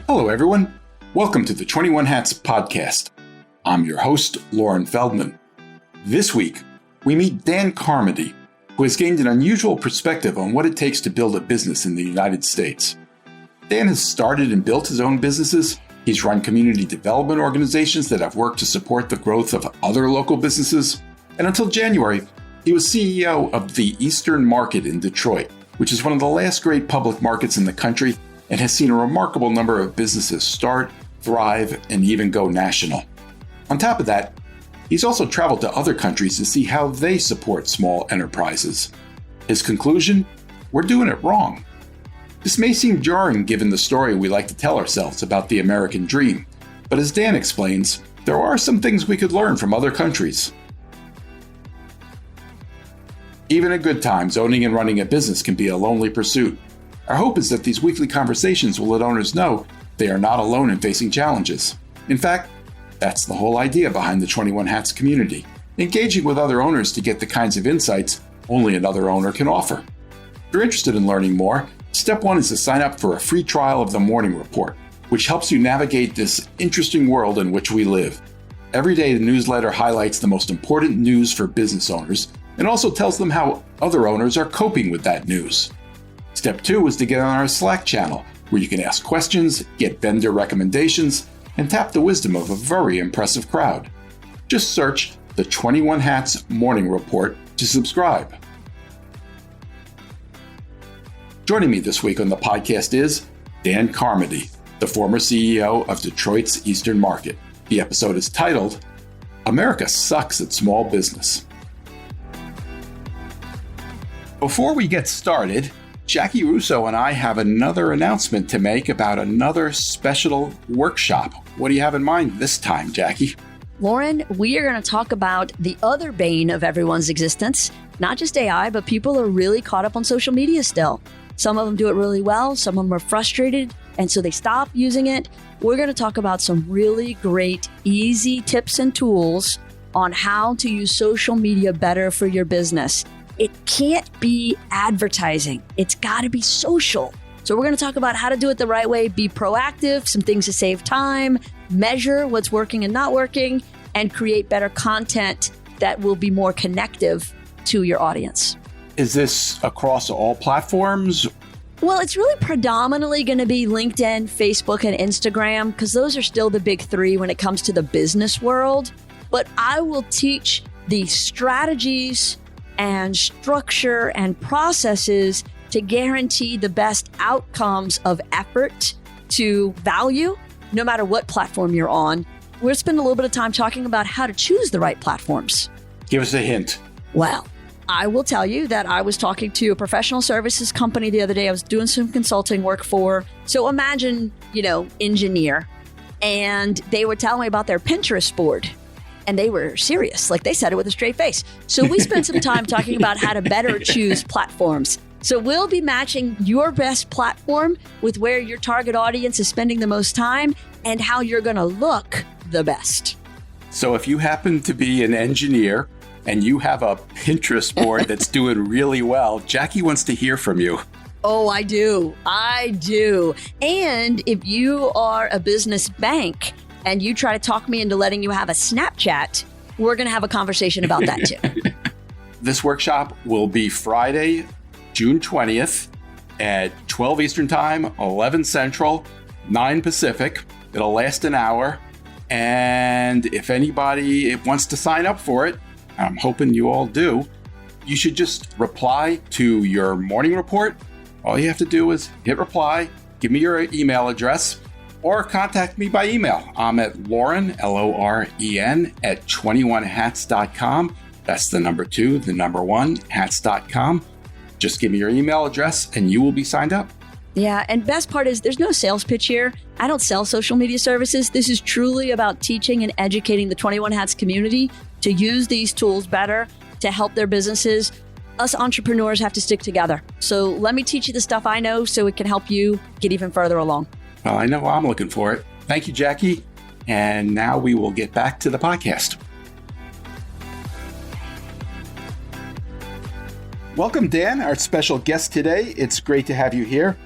Hello, everyone. Welcome to the 21 Hats podcast. I'm your host, Loren Feldman. This week, we meet Dan Carmody, who has gained an unusual perspective on what it takes to build a business in the United States. Dan has started and built his own businesses. He's run community development organizations that have worked to support the growth of other local businesses. And until January, he was CEO of the Eastern Market in Detroit, which is one of the last great public markets in the country and has seen a remarkable number of businesses start, thrive, and even go national. On top of that, he's also traveled to other countries to see how they support small enterprises. His conclusion? We're doing it wrong. This may seem jarring given the story we like to tell ourselves about the American dream, but as Dan explains, there are some things we could learn from other countries. Even at good times, owning and running a business can be a lonely pursuit. Our hope is that these weekly conversations will let owners know they are not alone in facing challenges. In fact, that's the whole idea behind the 21 Hats community, engaging with other owners to get the kinds of insights only another owner can offer. If you're interested in learning more, step one is to sign up for a free trial of the Morning Report, which helps you navigate this interesting world in which we live. Every day, the newsletter highlights the most important news for business owners and also tells them how other owners are coping with that news. Step two is to get on our Slack channel, where you can ask questions, get vendor recommendations, and tap the wisdom of a very impressive crowd. Just search the 21 Hats Morning Report to subscribe. Joining me this week on the podcast is Dan Carmody, the former CEO of Detroit's Eastern Market. The episode is titled, America Sucks at Small Business. Before we get started, Jackie Russo and I have another announcement to make about another special workshop. What do you have in mind this time, Jackie? Loren, we are going to talk about the other bane of everyone's existence, not just AI, but people are really caught up on social media still. Some of them do it really well. Some of them are frustrated, and so they stop using it. We're going to talk about some really great, easy tips and tools on how to use social media better for your business. It can't be advertising. It's got to be social. So we're going to talk about how to do it the right way, be proactive, some things to save time, measure what's working and not working, and create better content that will be more connective to your audience. Is this across all platforms? Well, it's really predominantly going to be LinkedIn, Facebook, and Instagram, because those are still the big three when it comes to the business world. But I will teach the strategies and structure and processes to guarantee the best outcomes of effort to value, no matter what platform you're on. We'll spend a little bit of time talking about how to choose the right platforms. Give us a hint. Well, I will tell you that I was talking to a professional services company the other day. I was doing some consulting work for. So imagine, engineer. And they were telling me about their Pinterest board. And they were serious, like they said it with a straight face. So we spent some time talking about how to better choose platforms. So we'll be matching your best platform with where your target audience is spending the most time and how you're going to look the best. So if you happen to be an engineer and you have a Pinterest board that's doing really well, Jackie wants to hear from you. Oh, I do. And if you are a business bank and you try to talk me into letting you have a Snapchat, we're going to have a conversation about that too. This workshop will be Friday, June 20th at 12 Eastern Time, 11 Central, 9 Pacific. It'll last an hour. And if anybody wants to sign up for it, I'm hoping you all do, you should just reply to your morning report. All you have to do is hit reply, give me your email address, or contact me by email. I'm at Loren, Loren, at 21hats.com. That's the number 2, the number 1, hats.com. Just give me your email address and you will be signed up. Yeah, and best part is there's no sales pitch here. I don't sell social media services. This is truly about teaching and educating the 21 Hats community to use these tools better to help their businesses. Us entrepreneurs have to stick together. So let me teach you the stuff I know so it can help you get even further along. Well, I know I'm looking for it. Thank you, Jackie. And now we will get back to the podcast. Welcome, Dan, our special guest today. It's great to have you here.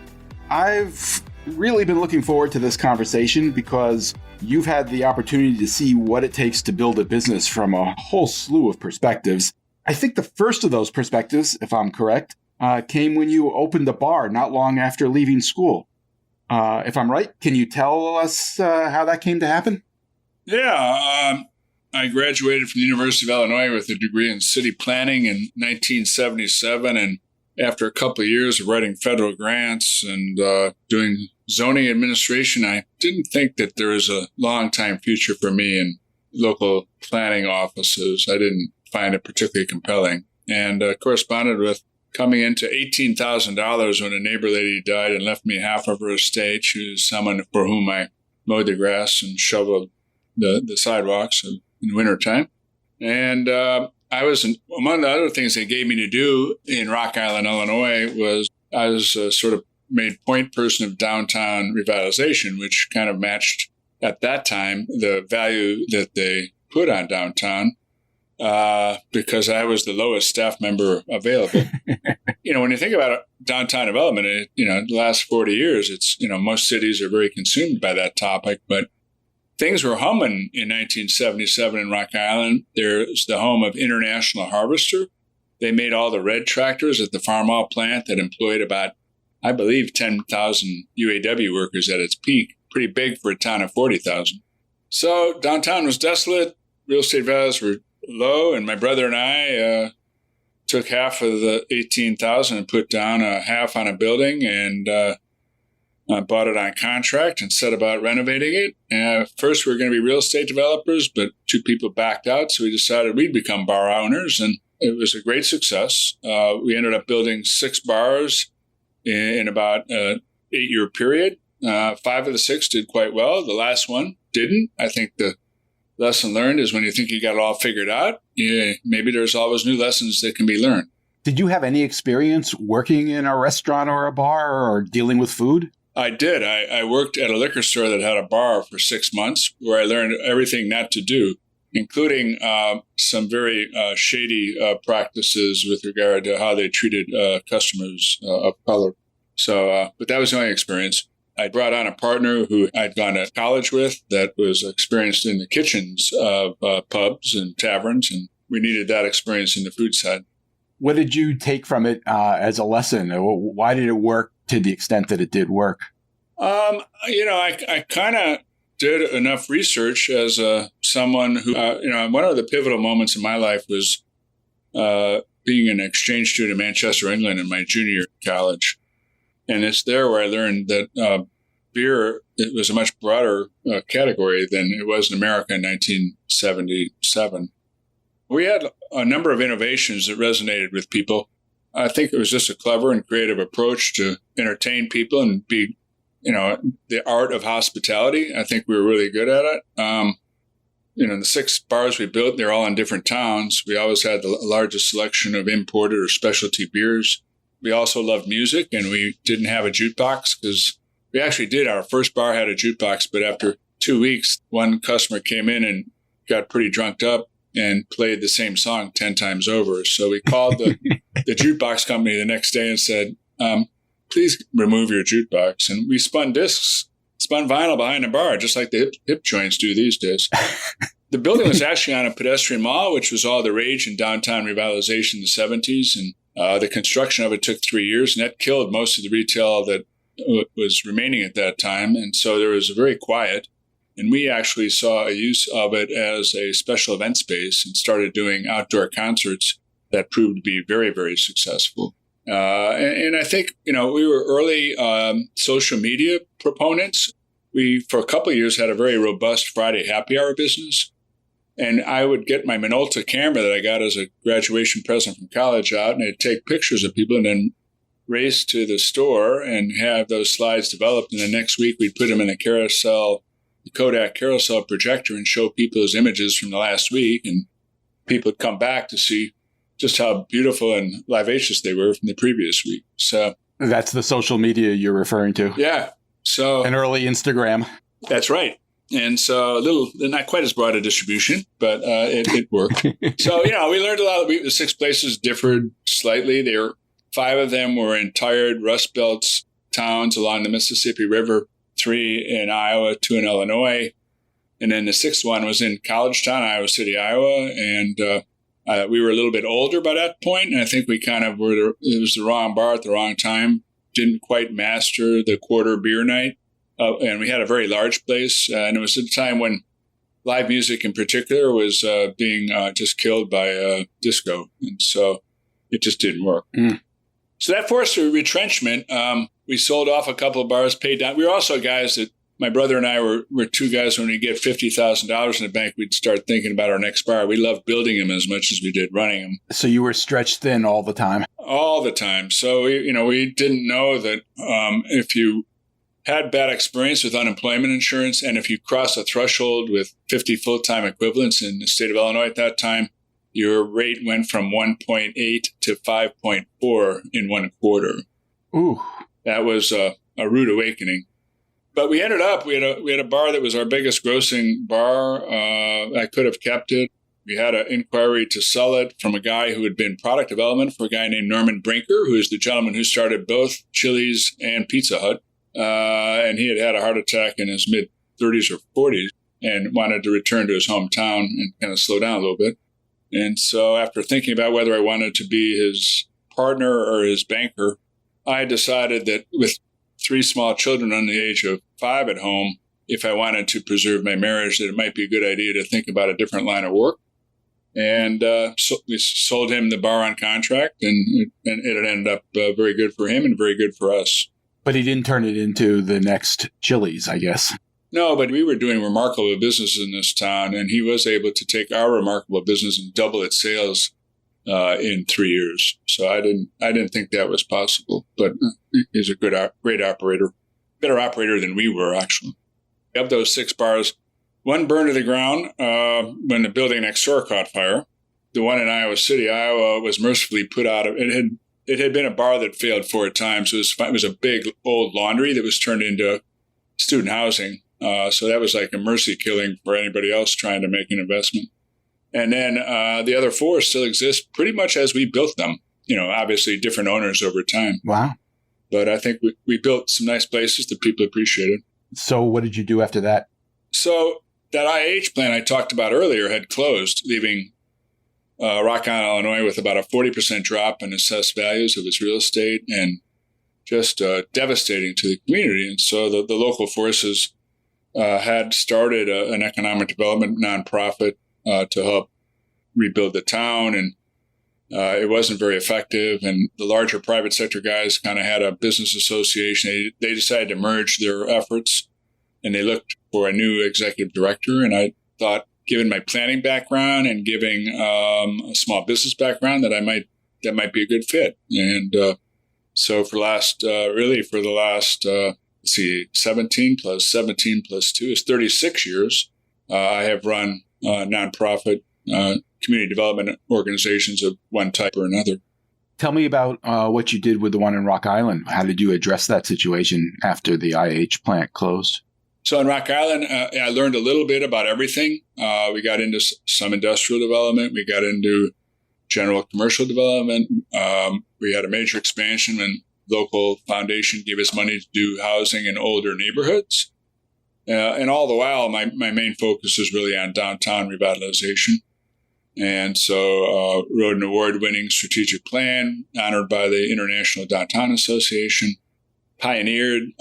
I've really been looking forward to this conversation because you've had the opportunity to see what it takes to build a business from a whole slew of perspectives. I think the first of those perspectives, if I'm correct, came when you opened a bar not long after leaving school. If I'm right, can you tell us how that came to happen? Yeah, I graduated from the University of Illinois with a degree in city planning in 1977. And after a couple of years of writing federal grants and doing zoning administration, I didn't think that there was a long-time future for me in local planning offices. I didn't find it particularly compelling, and corresponded with coming into $18,000 when a neighbor lady died and left me half of her estate. She was someone for whom I mowed the grass and shoveled the sidewalks in the wintertime. And I was, among the other things they gave me to do in Rock Island, Illinois, was I was sort of made point person of downtown revitalization, which kind of matched at that time the value that they put on downtown. Because I was the lowest staff member available. When you think about downtown development, the last 40 years, it's, most cities are very consumed by that topic, but things were humming in 1977 in Rock Island. There's the home of International Harvester. They made all the red tractors at the Farmall plant that employed about, I believe, 10,000 UAW workers at its peak. Pretty big for a town of 40,000. So downtown was desolate. Real estate values were low, and my brother and I took half of the 18,000 and put down a half on a building, and bought it on contract and set about renovating it. First, we were going to be real estate developers, but two people backed out, so we decided we'd become bar owners, and it was a great success. We ended up building 6 bars in about an 8-year period. 5 of the 6 did quite well. The last one didn't. I think the lesson learned is when you think you got it all figured out, maybe there's always new lessons that can be learned. Did you have any experience working in a restaurant or a bar or dealing with food? I did. I worked at a liquor store that had a bar for 6 months where I learned everything not to do, including some very shady practices with regard to how they treated customers of color. So, but that was the only experience. I brought on a partner who I'd gone to college with that was experienced in the kitchens of pubs and taverns, and we needed that experience in the food side. What did you take from it as a lesson? Why did it work to the extent that it did work? I kind of did enough research as someone who, one of the pivotal moments in my life was being an exchange student in Manchester, England in my junior year of college. And it's there where I learned that beer, it was a much broader category than it was in America in 1977. We had a number of innovations that resonated with people. I think it was just a clever and creative approach to entertain people and be, the art of hospitality. I think we were really good at it. The 6 bars we built, they're all in different towns. We always had the largest selection of imported or specialty beers. We also loved music, and we didn't have a jukebox because we actually did. Our first bar had a jukebox, but after 2 weeks, one customer came in and got pretty drunked up and played the same song 10 times over. So we called the jukebox company the next day and said, please remove your jukebox. And we spun vinyl behind the bar, just like the hip joints do these days. The building was actually on a pedestrian mall, which was all the rage in downtown revitalization in the 70s. And the construction of it took 3 years, and that killed most of the retail that was remaining at that time. And so there was a very quiet. And we actually saw a use of it as a special event space and started doing outdoor concerts that proved to be very, very successful. And I think, we were early social media proponents. We, for a couple of years, had a very robust Friday happy hour business. And I would get my Minolta camera that I got as a graduation present from college out, and I'd take pictures of people and then race to the store and have those slides developed. And the next week, we'd put them in a carousel, the Kodak carousel projector, and show people those images from the last week. And people would come back to see just how beautiful and vivacious they were from the previous week. So that's the social media you're referring to. Yeah. So an early Instagram. That's right. And so not quite as broad a distribution, but it worked. So, we learned a lot. The 6 places differed slightly. 5 of them were in tired Rust Belt's towns along the Mississippi River, 3 in Iowa, 2 in Illinois. And then the 6th one was in Collegetown, Iowa City, Iowa. And we were a little bit older by that point, and I think we kind of it was the wrong bar at the wrong time. Didn't quite master the quarter beer night. And we had a very large place. And it was at a time when live music in particular was being just killed by disco. And so it just didn't work. Mm. So that forced a retrenchment. We sold off a couple of bars, paid down. We were also guys that, my brother and I were 2 guys, when we get $50,000 in the bank, we'd start thinking about our next bar. We loved building them as much as we did running them. So you were stretched thin all the time? All the time. So, we didn't know that if you had bad experience with unemployment insurance, and if you crossed a threshold with 50 full-time equivalents in the state of Illinois at that time, your rate went from 1.8 to 5.4 in 1 quarter. Ooh. That was a rude awakening. But we ended up, we had a bar that was our biggest grossing bar. I could have kept it. We had an inquiry to sell it from a guy who had been product development for a guy named Norman Brinker, who is the gentleman who started both Chili's and Pizza Hut. And he had a heart attack in his mid-30s or 40s and wanted to return to his hometown and kind of slow down a little bit. And so after thinking about whether I wanted to be his partner or his banker, I decided that with 3 small children under the age of 5 at home, if I wanted to preserve my marriage, that it might be a good idea to think about a different line of work. And so we sold him the bar on contract, and it ended up very good for him and very good for us. But he didn't turn it into the next Chili's, I guess. No, but we were doing remarkable business in this town, and he was able to take our remarkable business and double its sales in 3 years. So I didn't think that was possible, but he's a great operator, better operator than we were, actually. Of those 6 bars, 1 burned to the ground when the building next door caught fire. The one in Iowa City, Iowa, was mercifully put out of it. It had been a bar that failed 4 times. It was a big old laundry that was turned into student housing. So that was like a mercy killing for anybody else trying to make an investment. And then the other 4 still exist pretty much as we built them. Obviously different owners over time. Wow. But I think we built some nice places that people appreciated. So what did you do after that? So that IH plant I talked about earlier had closed, leaving Rock Island, Illinois with about a 40% drop in assessed values of its real estate, and just devastating to the community. And so the local forces had started an economic development nonprofit to help rebuild the town, and it wasn't very effective. And the larger private sector guys kind of had a business association. They decided to merge their efforts, and they looked for a new executive director. And I thought, given my planning background and giving a small business background, that might be a good fit. And so for the last 17 plus 17 plus 2 is 36 years. I have run nonprofit community development organizations of one type or another. Tell me about what you did with the one in Rock Island. How did you address that situation after the IH plant closed? So in Rock Island, I learned a little bit about everything. We got into some industrial development. We got into general commercial development. We had a major expansion when local foundation gave us money to do housing in older neighborhoods. And all the while, my main focus is really on downtown revitalization. And so wrote an award-winning strategic plan honored by the International Downtown Association, pioneered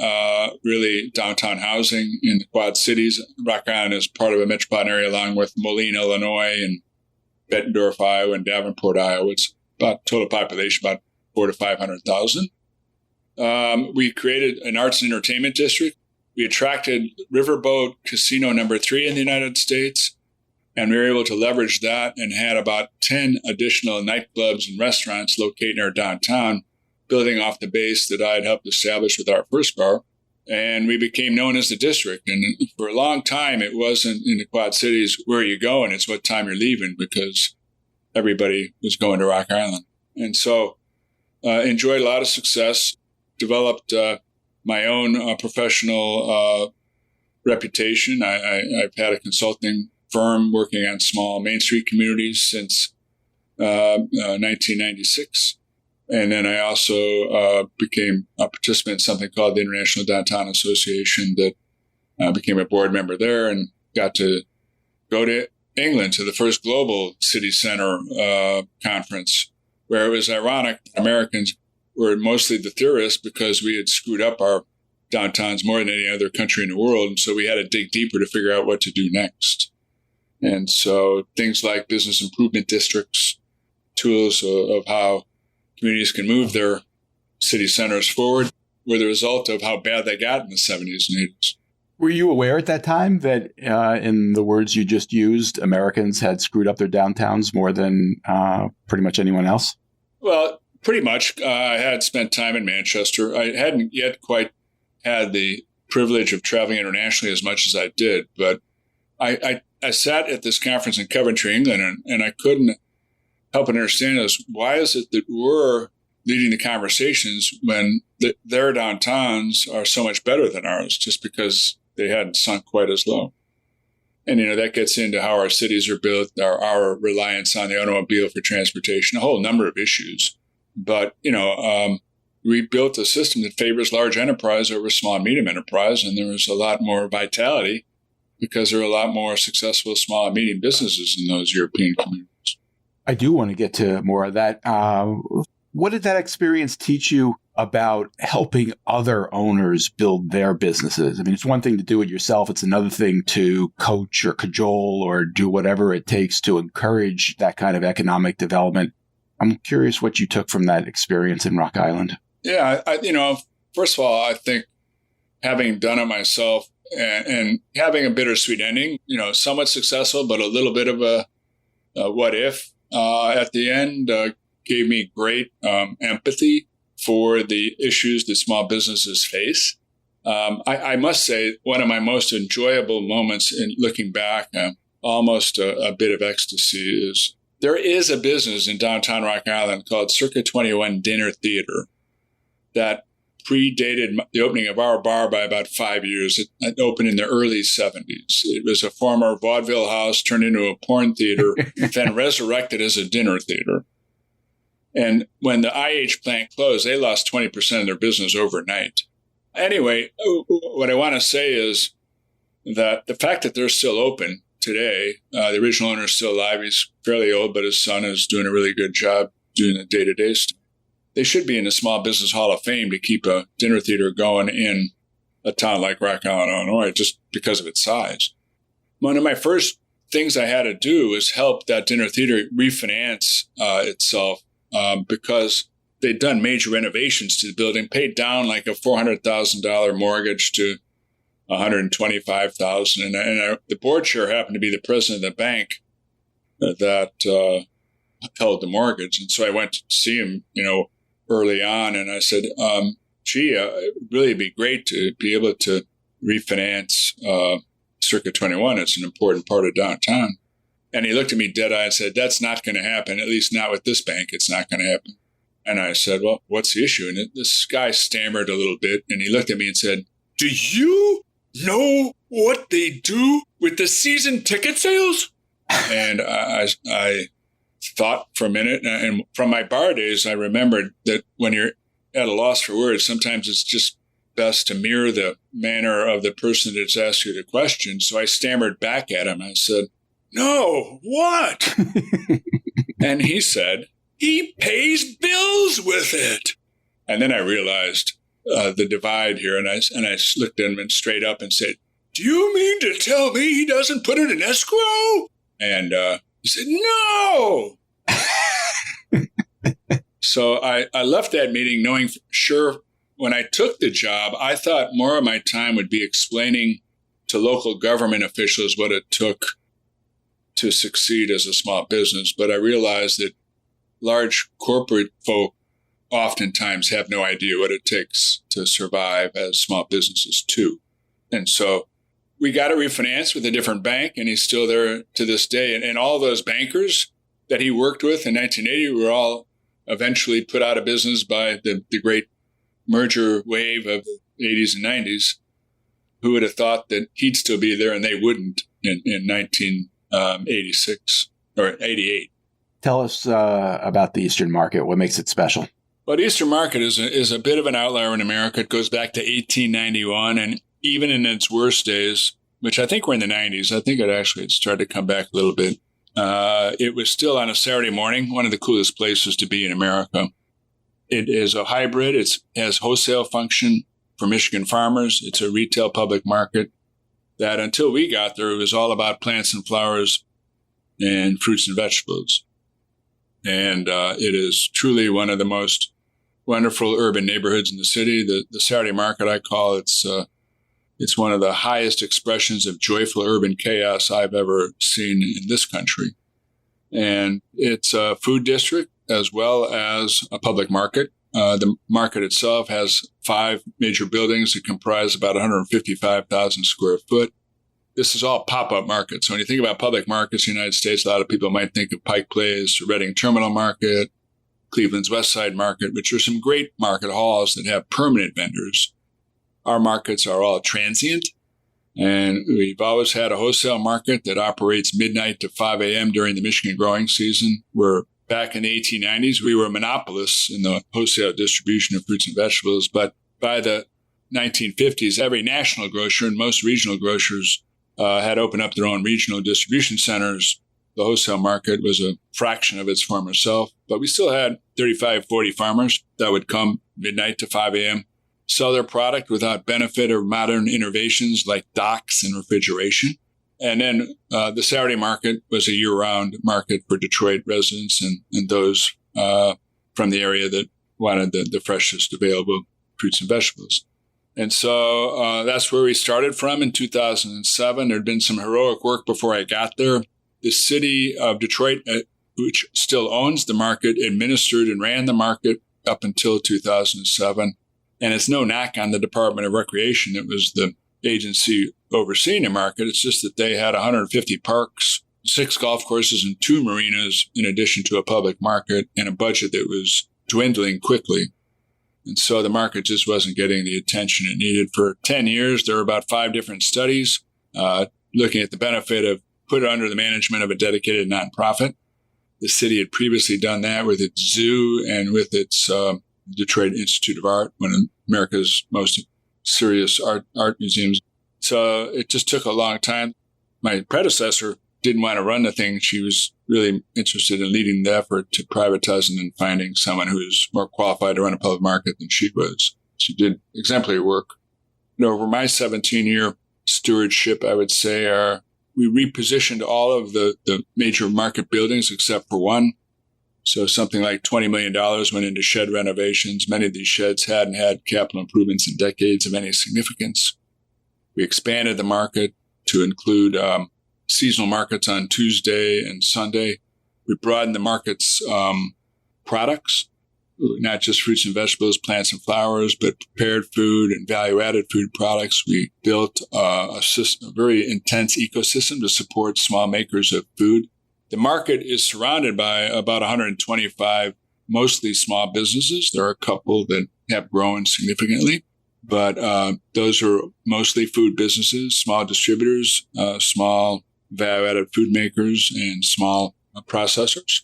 really downtown housing in the Quad Cities. Rock Island is part of a metropolitan area along with Moline, Illinois, and Bettendorf, Iowa, and Davenport, Iowa. It's about total population, about 400,000 to 500,000. We created an arts and entertainment district. We attracted Riverboat Casino number 3 in the United States, and we were able to leverage that and had about 10 additional nightclubs and restaurants located in our downtown, building off the base that I had helped establish with our first bar. And we became known as the district. And for a long time, it wasn't in the Quad Cities, where are you going? It's what time you're leaving, because everybody was going to Rock Island. And so enjoyed a lot of success, developed my own professional reputation. I've had a consulting firm working on small Main Street communities since 1996. And then I also became a participant in something called the International Downtown Association that became a board member there and got to go to England to the first global city center conference, where it was ironic. Americans were mostly the theorists because we had screwed up our downtowns more than any other country in the world. And so we had to dig deeper to figure out what to do next. And so things like business improvement districts, tools of how communities can move their city centers forward were the result of how bad they got in the 70s and 80s. Were you aware at that time that, in the words you just used, Americans had screwed up their downtowns more than pretty much anyone else? Well, pretty much. I had spent time in Manchester. I hadn't yet quite had the privilege of traveling internationally as much as I did, but I sat at this conference in Coventry, England, and I couldn't help but understand why is it that we're leading the conversations when their downtowns are so much better than ours, just because they hadn't sunk quite as low. And, that gets into how our cities are built, our reliance on the automobile for transportation, a whole number of issues. But, we built a system that favors large enterprise over small and medium enterprise, and there was a lot more vitality because there are a lot more successful small and medium businesses in those European communities. I do want to get to more of that. What did that experience teach you about helping other owners build their businesses? I mean, it's one thing to do it yourself. It's another thing to coach or cajole or do whatever it takes to encourage that kind of economic development. I'm curious what you took from that experience in Rock Island. Yeah, first of all, I think having done it myself and having a bittersweet ending, somewhat successful, but a little bit of a what if at the end gave me great empathy for the issues that small businesses face. I must say, one of my most enjoyable moments in looking back, almost a bit of ecstasy, is there is a business in downtown Rock Island called Circa 21 Dinner Theater that predated the opening of our bar by about 5 years. It opened in the early 70s. It was a former vaudeville house turned into a porn theater, then resurrected as a dinner theater. And when the IH plant closed, they lost 20% of their business overnight. Anyway, what I want to say is that the fact that they're still open today, the original owner is still alive. He's fairly old, but his son is doing a really good job doing the day-to-day stuff. They should be in the Small Business Hall of Fame to keep a dinner theater going in a town like Rock Island, Illinois, just because of its size. One of my first things I had to do was help that dinner theater refinance itself because they'd done major renovations to the building, paid down like a $400,000 mortgage to $125,000. And the board chair happened to be the president of the bank that held the mortgage. And so I went to see him, early on, and I said, it'd really be great to be able to refinance Circa 21. It's an important part of downtown. And he looked at me dead-eyed and said, that's not going to happen, at least not with this bank. It's not going to happen. And I said, well, what's the issue? And this guy stammered a little bit, and he looked at me and said, do you know what they do with the season ticket sales? And I thought for a minute, and from my bar days, I remembered that when you're at a loss for words, sometimes it's just best to mirror the manner of the person that's asked you the question. So I stammered back at him. I said, no, what? And he said, he pays bills with it. And then I realized the divide here, and I looked at him straight up and said, do you mean to tell me he doesn't put it in escrow? And he said, no. So I left that meeting knowing for sure when I took the job, I thought more of my time would be explaining to local government officials what it took to succeed as a small business. But I realized that large corporate folk oftentimes have no idea what it takes to survive as small businesses too. And so we got a refinance with a different bank, and he's still there to this day. And all those bankers that he worked with in 1980 were all eventually put out of business by the great merger wave of the 80s and 90s. Who would have thought that he'd still be there and they wouldn't in 1986 or 88? Tell us about the Eastern Market. What makes it special? Well, the Eastern Market is a bit of an outlier in America. It goes back to 1891, and even in its worst days, which I think were in the 90s, I think it actually had started to come back a little bit. It was still on a Saturday morning, one of the coolest places to be in America. It is a hybrid. It has wholesale function for Michigan farmers. It's a retail public market that until we got there, it was all about plants and flowers and fruits and vegetables. And it is truly one of the most wonderful urban neighborhoods in the city. The Saturday market, I call it's one of the highest expressions of joyful urban chaos I've ever seen in this country. And it's a food district as well as a public market. The market itself has 5 major buildings that comprise about 155,000 square foot. This is all pop-up markets. So when you think about public markets in the United States, a lot of people might think of Pike Place, Reading Terminal Market, Cleveland's West Side Market, which are some great market halls that have permanent vendors. Our markets are all transient, and we've always had a wholesale market that operates midnight to 5 a.m. during the Michigan growing season. We're back in the 1890s, we were monopolists in the wholesale distribution of fruits and vegetables. But by the 1950s, every national grocer and most regional grocers had opened up their own regional distribution centers. The wholesale market was a fraction of its former self, but we still had 35, 40 farmers that would come midnight to 5 a.m., sell their product without benefit of modern innovations like docks and refrigeration. And then the Saturday market was a year-round market for Detroit residents and those from the area that wanted the freshest available fruits and vegetables. And so that's where we started from in 2007. There had been some heroic work before I got there. The city of Detroit, which still owns the market, administered and ran the market up until 2007. And it's no knock on the Department of Recreation. It was the agency overseeing the market. It's just that they had 150 parks, 6 golf courses, and 2 marinas, in addition to a public market and a budget that was dwindling quickly. And so the market just wasn't getting the attention it needed. For 10 years, there were about 5 different studies looking at the benefit of put it under the management of a dedicated nonprofit. The city had previously done that with its zoo and with its Detroit Institute of Art, one of America's most serious art museums. So it just took a long time. My predecessor didn't want to run the thing. She was really interested in leading the effort to privatizing and finding someone who was more qualified to run a public market than she was. She did exemplary work. Over my 17-year stewardship, I would say, we repositioned all of the major market buildings except for one. So something like $20 million went into shed renovations. Many of these sheds hadn't had capital improvements in decades of any significance. We expanded the market to include seasonal markets on Tuesday and Sunday. We broadened the market's products, not just fruits and vegetables, plants and flowers, but prepared food and value-added food products. We built a very intense ecosystem to support small makers of food. The market is surrounded by about 125 mostly small businesses. There are a couple that have grown significantly, but those are mostly food businesses, small distributors, small value-added food makers, and small processors.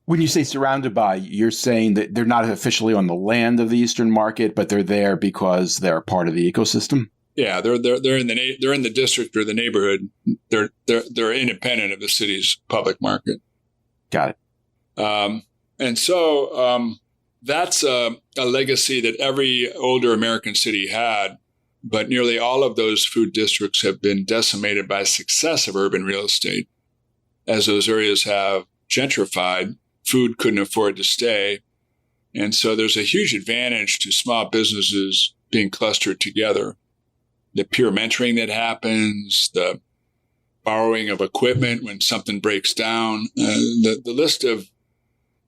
When you say surrounded by, you're saying that they're not officially on the land of the Eastern Market, but they're there because they're part of the ecosystem? Yeah, they're in the district or the neighborhood. They're independent of the city's public market. Got it. And so that's a legacy that every older American city had, but nearly all of those food districts have been decimated by successive urban real estate. As those areas have gentrified, food couldn't afford to stay. And so there's a huge advantage to small businesses being clustered together. The peer mentoring that happens, the borrowing of equipment when something breaks down, the list of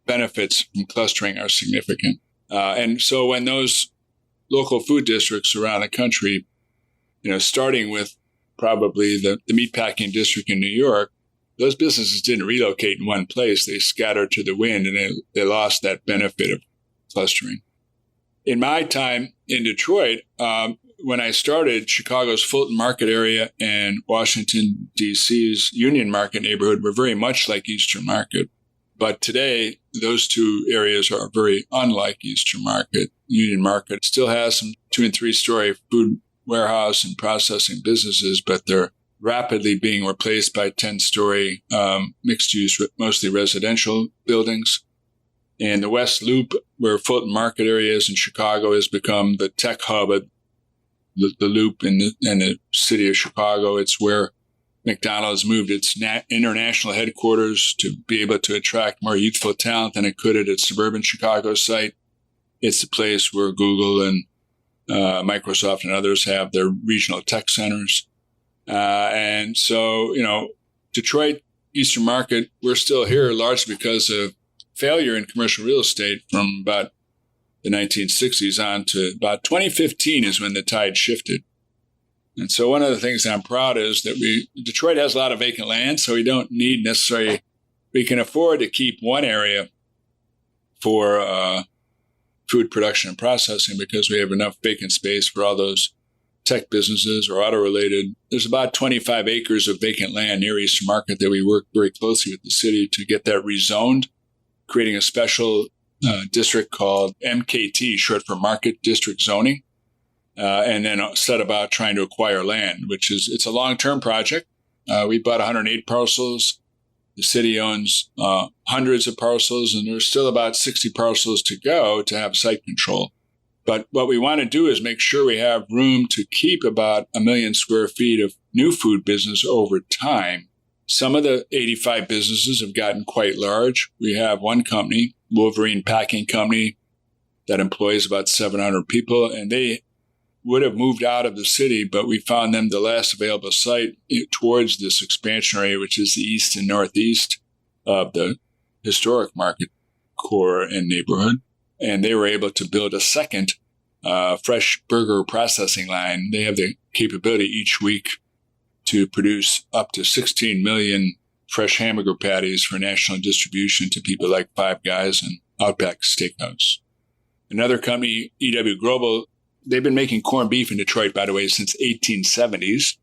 benefits from clustering are significant. And so when those local food districts around the country, starting with probably the meatpacking district in New York, those businesses didn't relocate in one place. They scattered to the wind, and they lost that benefit of clustering. In my time in Detroit, when I started, Chicago's Fulton Market area and Washington, D.C.'s Union Market neighborhood were very much like Eastern Market. But today, those two areas are very unlike Eastern Market. Union Market still has some 2- and 3-story food warehouse and processing businesses, but they're rapidly being replaced by 10-story mixed-use, mostly residential buildings. And the West Loop, where Fulton Market area is in Chicago, has become the tech hub of the Loop in the city of Chicago. It's where McDonald's moved its international headquarters to be able to attract more youthful talent than it could at its suburban Chicago site. It's the place where Google and Microsoft and others have their regional tech centers. And so, Detroit, Eastern Market, we're still here largely because of failure in commercial real estate from about the 1960s on to about 2015 is when the tide shifted. And so one of the things I'm proud is that Detroit has a lot of vacant land, so we don't need necessarily, we can afford to keep one area for food production and processing because we have enough vacant space for all those tech businesses or auto-related. There's about 25 acres of vacant land near Eastern Market that we work very closely with the city to get that rezoned, creating a special district called MKT, short for Market District Zoning, and then set about trying to acquire land, it's a long-term project. We bought 108 parcels. The city owns hundreds of parcels, and there's still about 60 parcels to go to have site control. But what we want to do is make sure we have room to keep about 1 million square feet of new food business over time. Some of the 85 businesses have gotten quite large. We have one company, Wolverine Packing Company, that employs about 700 people, and they would have moved out of the city, but we found them the last available site towards this expansion area, which is the east and northeast of the historic market core and neighborhood. And they were able to build a second fresh burger processing line. They have the capability each week to produce up to 16 million fresh hamburger patties for national distribution to people like Five Guys and Outback Steakhouse. Another company, E.W. Global, they've been making corned beef in Detroit, by the way, since 1870s.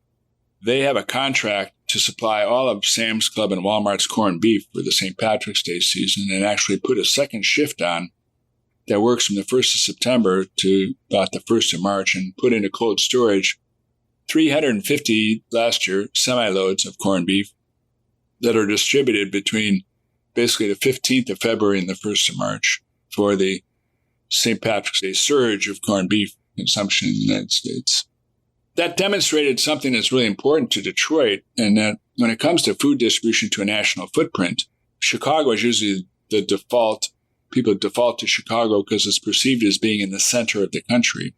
They have a contract to supply all of Sam's Club and Walmart's corned beef for the St. Patrick's Day season and actually put a second shift on that works from the 1st of September to about the 1st of March and put into cold storage 350 last year semi-loads of corned beef that are distributed between basically the 15th of February and the 1st of March for the St. Patrick's Day surge of corned beef consumption in the United States. That demonstrated something that's really important to Detroit, and that when it comes to food distribution to a national footprint, Chicago is usually the default. People default to Chicago because it's perceived as being in the center of the country.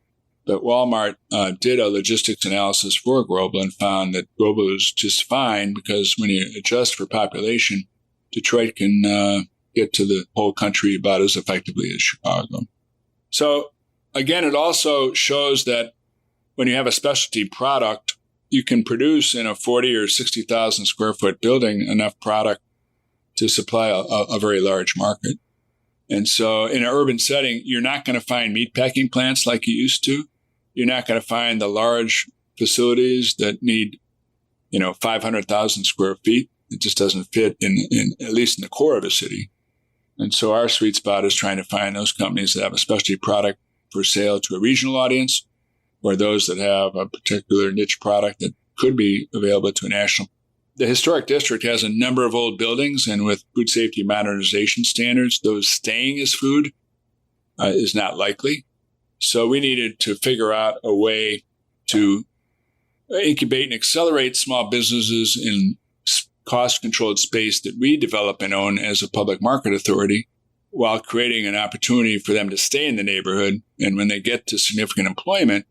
But Walmart did a logistics analysis for Global and found that Global is just fine because when you adjust for population, Detroit can get to the whole country about as effectively as Chicago. So again, it also shows that when you have a specialty product, you can produce in a 40 or 60,000 square foot building enough product to supply a very large market. And so in an urban setting, you're not going to find meat packing plants like you used to. You're not going to find the large facilities that need, 500,000 square feet. It just doesn't fit in at least in the core of a city. And so our sweet spot is trying to find those companies that have a specialty product for sale to a regional audience, or those that have a particular niche product that could be available to a national. The historic district has a number of old buildings, and with food safety modernization standards, those staying as food is not likely. So we needed to figure out a way to incubate and accelerate small businesses in cost-controlled space that we develop and own as a public market authority, while creating an opportunity for them to stay in the neighborhood. And when they get to significant employment,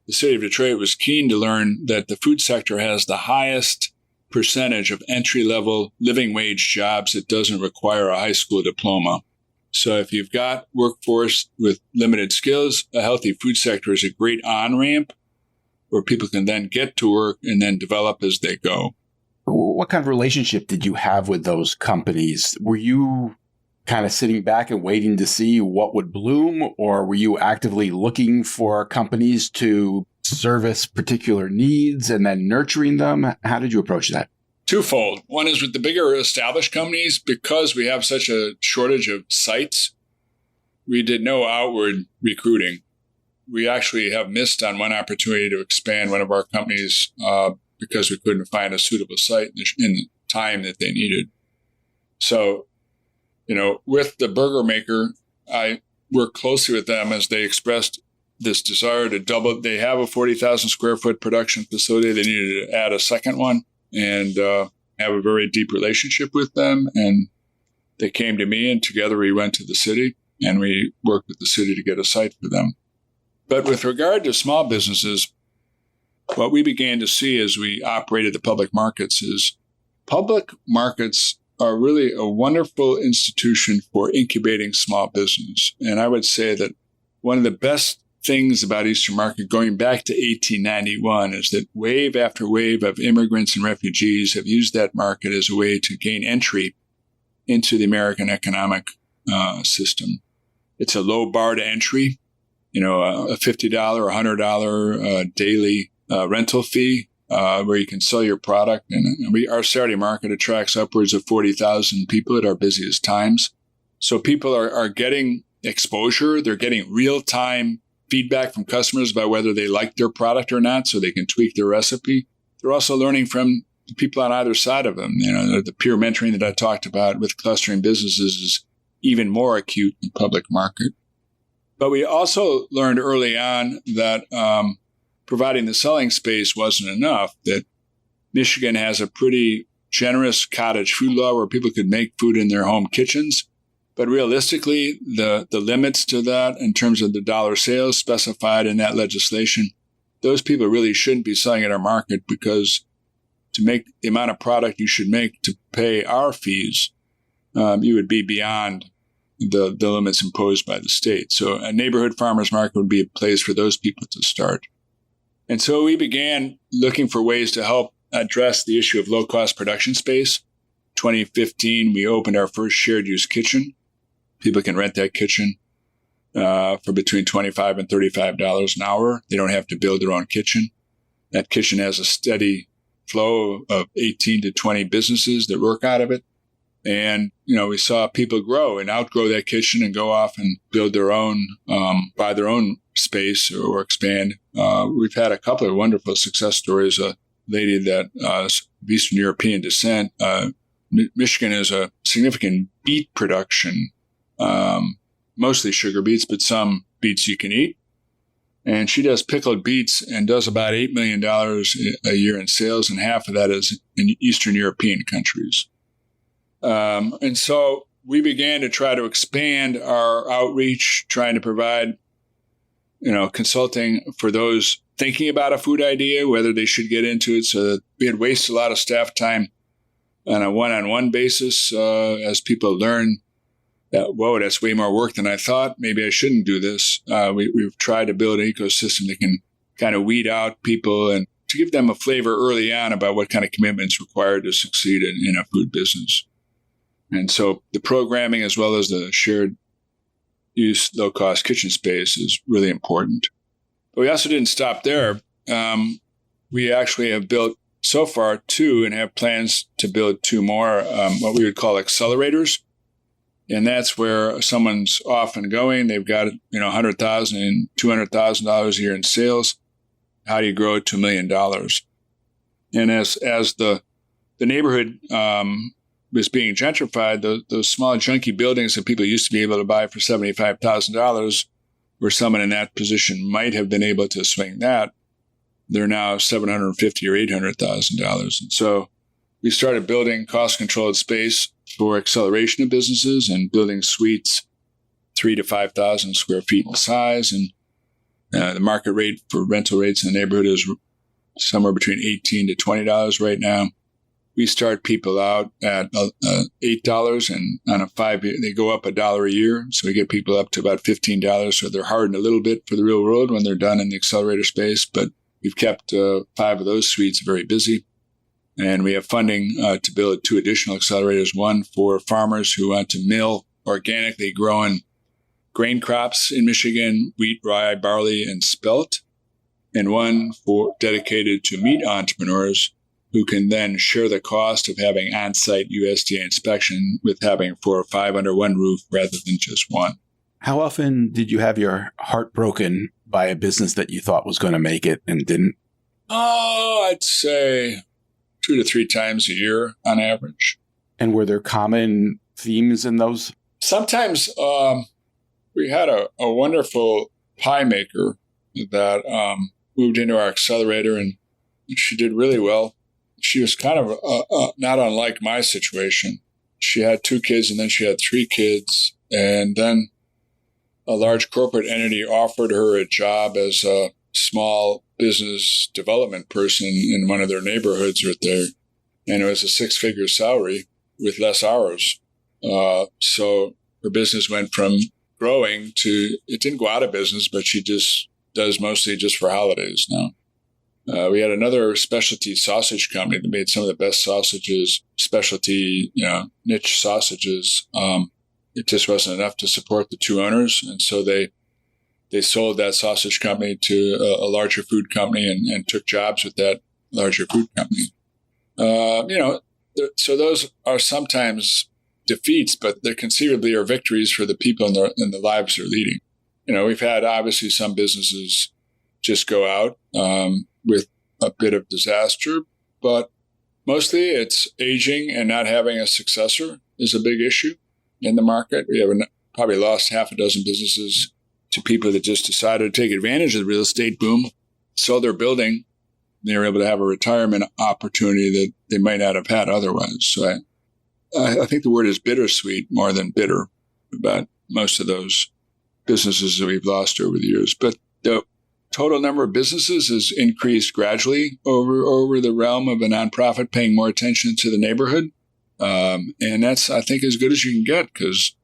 the city of Detroit was keen to learn that the food sector has the highest percentage of entry-level living wage jobs that doesn't require a high school diploma. So if you've got workforce with limited skills, a healthy food sector is a great on-ramp where people can then get to work and then develop as they go. What kind of relationship did you have with those companies? Were you kind of sitting back and waiting to see what would bloom, or were you actively looking for companies to service particular needs and then nurturing them? How did you approach that? twofold. One is with the bigger established companies, because we have such a shortage of sites, we did no outward recruiting. We actually have missed on one opportunity to expand one of our companies because we couldn't find a suitable site in the time that they needed. So, with the burger maker, I worked closely with them as they expressed this desire to double. They have a 40,000 square foot production facility. They needed to add a second one and have a very deep relationship with them. And they came to me, and together we went to the city and we worked with the city to get a site for them. But with regard to small businesses, what we began to see as we operated the public markets is public markets are really a wonderful institution for incubating small business. And I would say that one of the best things about Eastern Market, going back to 1891, is that wave after wave of immigrants and refugees have used that market as a way to gain entry into the American economic system. It's a low bar to entry, a $50 or $100 daily rental fee where you can sell your product. And our Saturday market attracts upwards of 40,000 people at our busiest times. So people are getting exposure. They're getting real-time feedback from customers about whether they like their product or not, so they can tweak their recipe. They're also learning from the people on either side of them. The peer mentoring that I talked about with clustering businesses is even more acute in public market. But we also learned early on that providing the selling space wasn't enough, that Michigan has a pretty generous cottage food law where people could make food in their home kitchens. But realistically, the limits to that in terms of the dollar sales specified in that legislation, those people really shouldn't be selling at our market, because to make the amount of product you should make to pay our fees, you would be beyond the limits imposed by the state. So a neighborhood farmers market would be a place for those people to start. And so we began looking for ways to help address the issue of low-cost production space. 2015, we opened our first shared-use kitchen. People can rent that kitchen for between $25 and $35 an hour. They don't have to build their own kitchen. That kitchen has a steady flow of 18 to 20 businesses that work out of it. And, we saw people grow and outgrow that kitchen and go off and build their own, buy their own space or expand. We've had a couple of wonderful success stories. A lady that is of Eastern European descent. Michigan is a significant beet production, mostly sugar beets, but some beets you can eat. And she does pickled beets and does about $8 million a year in sales, and half of that is in Eastern European countries. And so we began to try to expand our outreach, trying to provide, consulting for those thinking about a food idea, whether they should get into it. So that we had wasted a lot of staff time on a one-on-one basis as people learn that, whoa, that's way more work than I thought. Maybe I shouldn't do this. We've tried to build an ecosystem that can kind of weed out people and to give them a flavor early on about what kind of commitments required to succeed in a food business. And so the programming, as well as the shared use low-cost kitchen space, is really important. But we also didn't stop there. We actually have built so far 2 and have plans to build 2 more, what we would call accelerators. And that's where someone's off and going. They've got, $100,000 and $200,000 a year in sales. How do you grow it to $1 million? And as the neighborhood was being gentrified, those small junky buildings that people used to be able to buy for $75,000, where someone in that position might have been able to swing that, they're now $750,000 or $800,000. And so we started building cost-controlled space for acceleration of businesses and building suites 3,000 to 5,000 square feet in size. And the market rate for rental rates in the neighborhood is somewhere between $18 to $20 right now. We start people out at $8, and on a 5-year, they go up $1 a year. So we get people up to about $15. So they're hardened a little bit for the real world when they're done in the accelerator space. But we've kept 5 of those suites very busy. And we have funding to build 2 additional accelerators, one for farmers who want to mill organically grown grain crops in Michigan, wheat, rye, barley, and spelt, and one dedicated to meat entrepreneurs who can then share the cost of having on-site USDA inspection with having 4 or 5 under one roof rather than just one. How often did you have your heart broken by a business that you thought was going to make it and didn't? Oh, I'd say 2 to 3 times a year on average. And were there common themes in those? Sometimes we had a wonderful pie maker that moved into our accelerator, and she did really well. She was kind of not unlike my situation. She had 2 kids, and then she had 3 kids. And then a large corporate entity offered her a job as a small business development person in one of their neighborhoods right there. And it was a 6-figure salary with less hours. So her business went from growing to, it didn't go out of business, but she just does mostly just for holidays now. We had another specialty sausage company that made some of the best sausages, specialty, niche sausages. It just wasn't enough to support the 2 owners. And so they sold that sausage company to a larger food company and took jobs with that larger food company. So those are sometimes defeats, but they conceivably are victories for the people in the lives they're leading. We've had obviously some businesses just go out with a bit of disaster, but mostly it's aging and not having a successor is a big issue in the market. We have probably lost half a dozen businesses to people that just decided to take advantage of the real estate boom, sold their building. They were able to have a retirement opportunity that they might not have had otherwise. So I think the word is bittersweet more than bitter about most of those businesses that we've lost over the years. But the total number of businesses has increased gradually over the realm of a nonprofit paying more attention to the neighborhood. And that's, I think, as good as you can get, because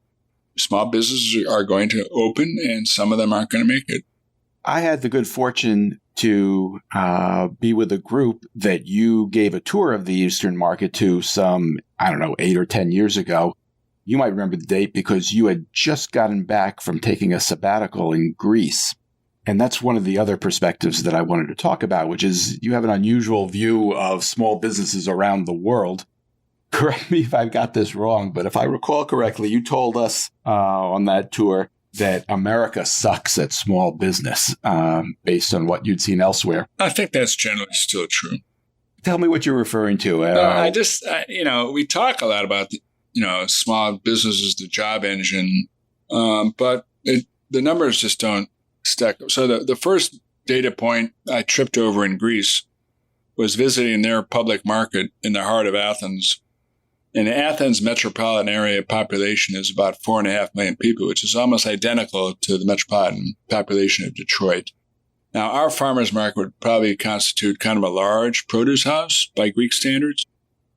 small businesses are going to open and some of them aren't going to make it. I had the good fortune to be with a group that you gave a tour of the Eastern market to some, 8 or 10 years ago. You might remember the date because you had just gotten back from taking a sabbatical in Greece. And that's one of the other perspectives that I wanted to talk about, which is you have an unusual view of small businesses around the world. Correct me if I've got this wrong, but if I recall correctly, you told us on that tour that America sucks at small business based on what you'd seen elsewhere. I think that's generally still true. Tell me what you're referring to. We talk a lot about small businesses, the job engine, but the numbers just don't stack up. So the first data point I tripped over in Greece was visiting their public market in the heart of Athens. And the Athens metropolitan area population is about 4.5 million people, which is almost identical to the metropolitan population of Detroit. Now, our farmers market would probably constitute kind of a large produce house by Greek standards.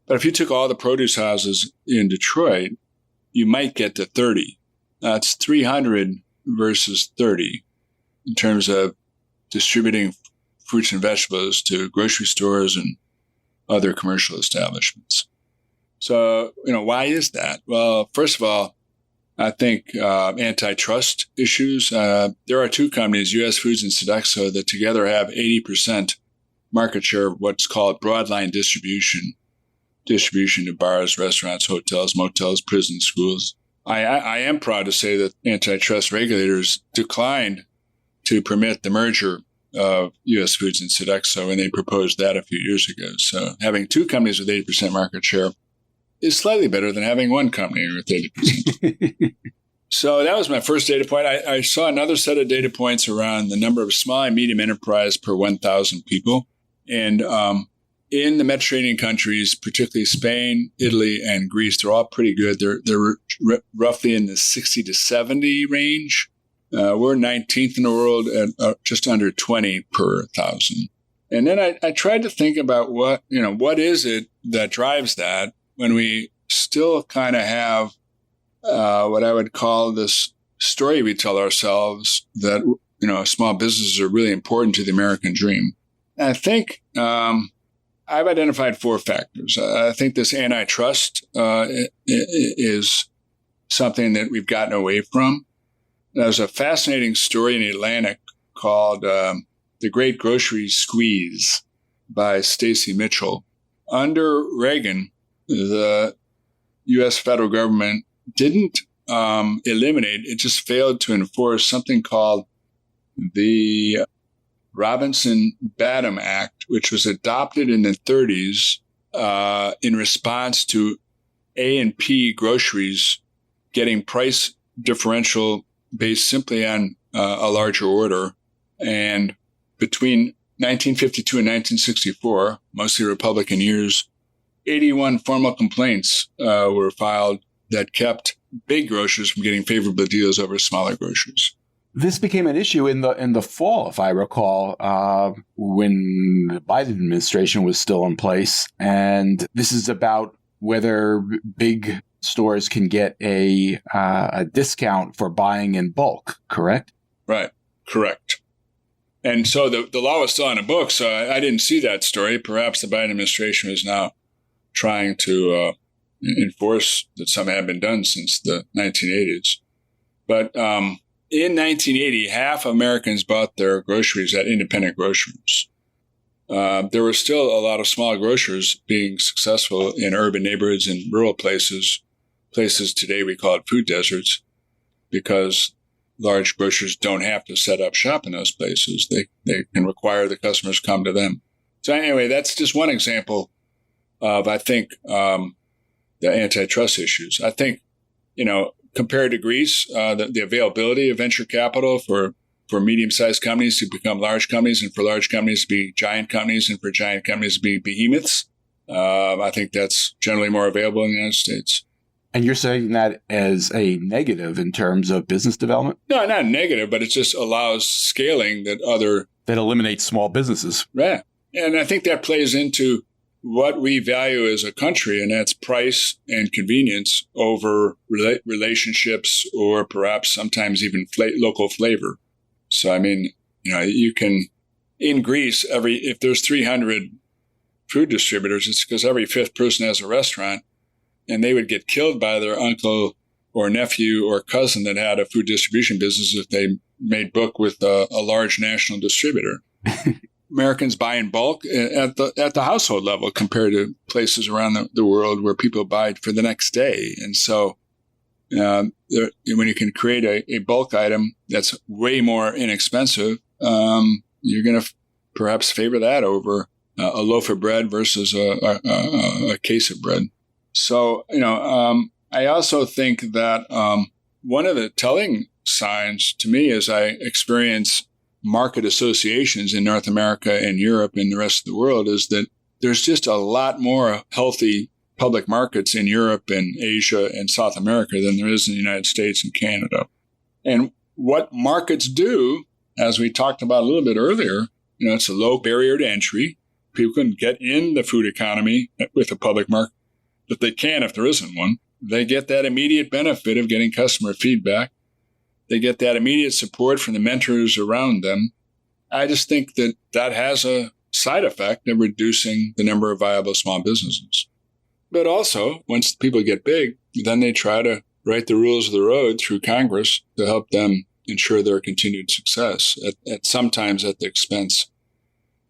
But if you took all the produce houses in Detroit, you might get to 30. That's 300 versus 30 in terms of distributing fruits and vegetables to grocery stores and other commercial establishments. So, why is that? Well, first of all, I think antitrust issues. There are 2 companies, US Foods and Sodexo, that together have 80% market share of what's called broadline distribution to bars, restaurants, hotels, motels, prisons, schools. I am proud to say that antitrust regulators declined to permit the merger of US Foods and Sodexo, and they proposed that a few years ago. So having 2 companies with 80% market share is slightly better than having 1 company with 80%. So that was my first data point. I saw another set of data points around the number of small and medium enterprise per 1,000 people. And in the Mediterranean countries, particularly Spain, Italy, and Greece, they're all pretty good. They're roughly in the 60 to 70 range. We're 19th in the world at just under 20 per 1,000. And then I tried to think about what is it that drives that when we still kind of have what I would call this story we tell ourselves that, small businesses are really important to the American dream. And I think I've identified 4 factors. I think this antitrust is something that we've gotten away from. There's a fascinating story in the Atlantic called The Great Grocery Squeeze by Stacy Mitchell. under Reagan, the U.S. federal government didn't eliminate, it just failed to enforce something called the Robinson-Badham Act, which was adopted in the 30s in response to A&P groceries getting price differential based simply on a larger order. And between 1952 and 1964, mostly Republican years, 81 formal complaints were filed that kept big grocers from getting favorable deals over smaller grocers. This became an issue in the fall, if I recall, when the Biden administration was still in place. And this is about whether big stores can get a discount for buying in bulk, correct? Right, correct. And so the law was still on the books, so I didn't see that story. Perhaps the Biden administration is now trying to enforce that some have been done since the 1980s. But in 1980, half Americans bought their groceries at independent grocers. There were still a lot of small grocers being successful in urban neighborhoods and rural places today we call it food deserts, because large grocers don't have to set up shop in those places. They can require the customers come to them. So anyway, that's just one example of, I think, the antitrust issues. I think, compared to Greece, the availability of venture capital for medium-sized companies to become large companies, and for large companies to be giant companies, and for giant companies to be behemoths, I think that's generally more available in the United States. And you're saying that as a negative in terms of business development? No, not negative, but it just allows scaling that eliminates small businesses. Right. And I think that plays into what we value as a country, and that's price and convenience over relationships, or perhaps sometimes even local flavor. So, I mean, you can, in Greece, if there's 300 food distributors, it's because every fifth person has a restaurant, and they would get killed by their uncle or nephew or cousin that had a food distribution business if they made book with a large national distributor. Americans buy in bulk at the household level compared to places around the world where people buy for the next day. And so when you can create a bulk item that's way more inexpensive, you're going to perhaps favor that over a loaf of bread versus a case of bread. So, I also think that one of the telling signs to me as I experience market associations in North America and Europe and the rest of the world is that there's just a lot more healthy public markets in Europe and Asia and South America than there is in the United States and Canada. And what markets do, as we talked about a little bit earlier, it's a low barrier to entry. People can get in the food economy with a public market, if they can, if there isn't one. They get that immediate benefit of getting customer feedback. They get that immediate support from the mentors around them. I just think that has a side effect of reducing the number of viable small businesses. But also, once people get big, then they try to write the rules of the road through Congress to help them ensure their continued success, sometimes at the expense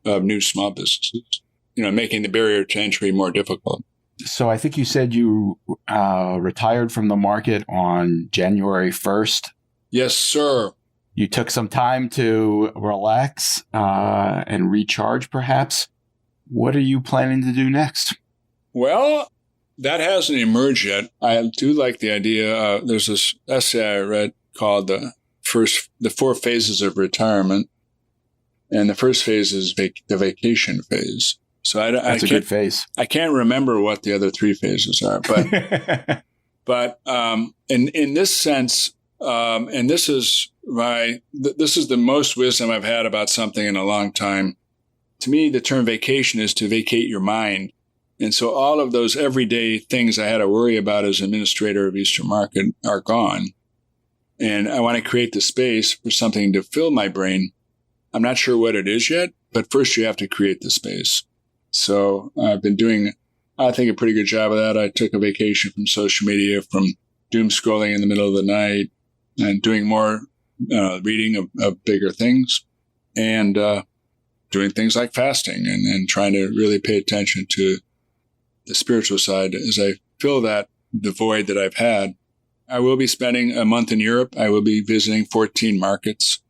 of new small businesses, making the barrier to entry more difficult. So I think you said you retired from the market on January 1st. Yes, sir. You took some time to relax and recharge, perhaps. What are you planning to do next? Well, that hasn't emerged yet. I do like the idea. There's this essay I read called the 4 Phases of Retirement. And the first phase is the vacation phase. So that's a good phase. I can't remember what the other 3 phases are, but in this sense, and this is the most wisdom I've had about something in a long time. To me, the term vacation is to vacate your mind. And so all of those everyday things I had to worry about as administrator of Eastern Market are gone. And I want to create the space for something to fill my brain. I'm not sure what it is yet, but first you have to create the space. So I've been doing, I think, a pretty good job of that. I took a vacation from social media, from doom scrolling in the middle of the night, and doing more reading of bigger things, and doing things like fasting and trying to really pay attention to the spiritual side, as I fill the void that I've had. I will be spending a month in Europe. I will be visiting 14 markets.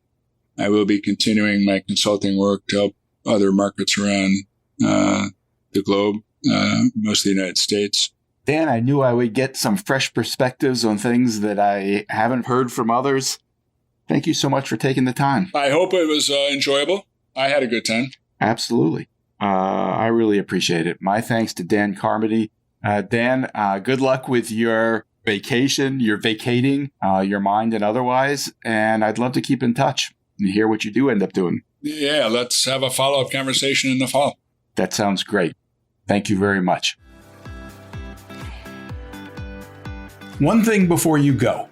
I will be continuing my consulting work to help other markets around the globe, most of the United States. Dan, I knew I would get some fresh perspectives on things that I haven't heard from others. Thank you so much for taking the time. I hope it was enjoyable. I had a good time. Absolutely. I really appreciate it. My thanks to Dan Carmody. Dan, good luck with your vacation, your vacating, your mind and otherwise. And I'd love to keep in touch and hear what you do end up doing. Yeah, let's have a follow-up conversation in the fall. That sounds great. Thank you very much. One thing before you go.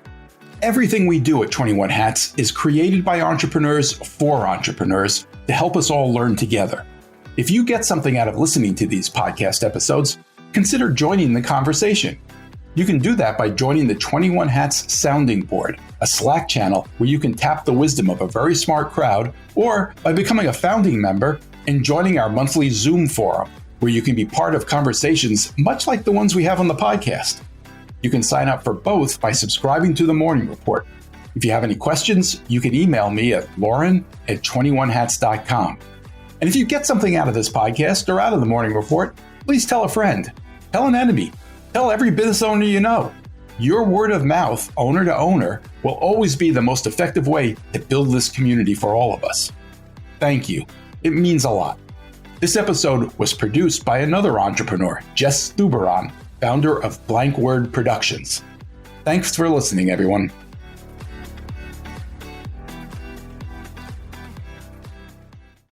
Everything we do at 21 Hats is created by entrepreneurs for entrepreneurs to help us all learn together. If you get something out of listening to these podcast episodes, consider joining the conversation. You can do that by joining the 21 Hats Sounding Board, a Slack channel where you can tap the wisdom of a very smart crowd, or by becoming a founding member and joining our monthly Zoom forum, where you can be part of conversations much like the ones we have on the podcast. You can sign up for both by subscribing to the Morning Report. If you have any questions, you can email me at lauren@21hats.com. And if you get something out of this podcast or out of the Morning Report, please tell a friend, tell an enemy, tell every business owner you know. Your word of mouth, owner to owner, will always be the most effective way to build this community for all of us. Thank you. It means a lot. This episode was produced by another entrepreneur, Jess Stuberon, founder of Blank Word Productions. Thanks for listening, everyone.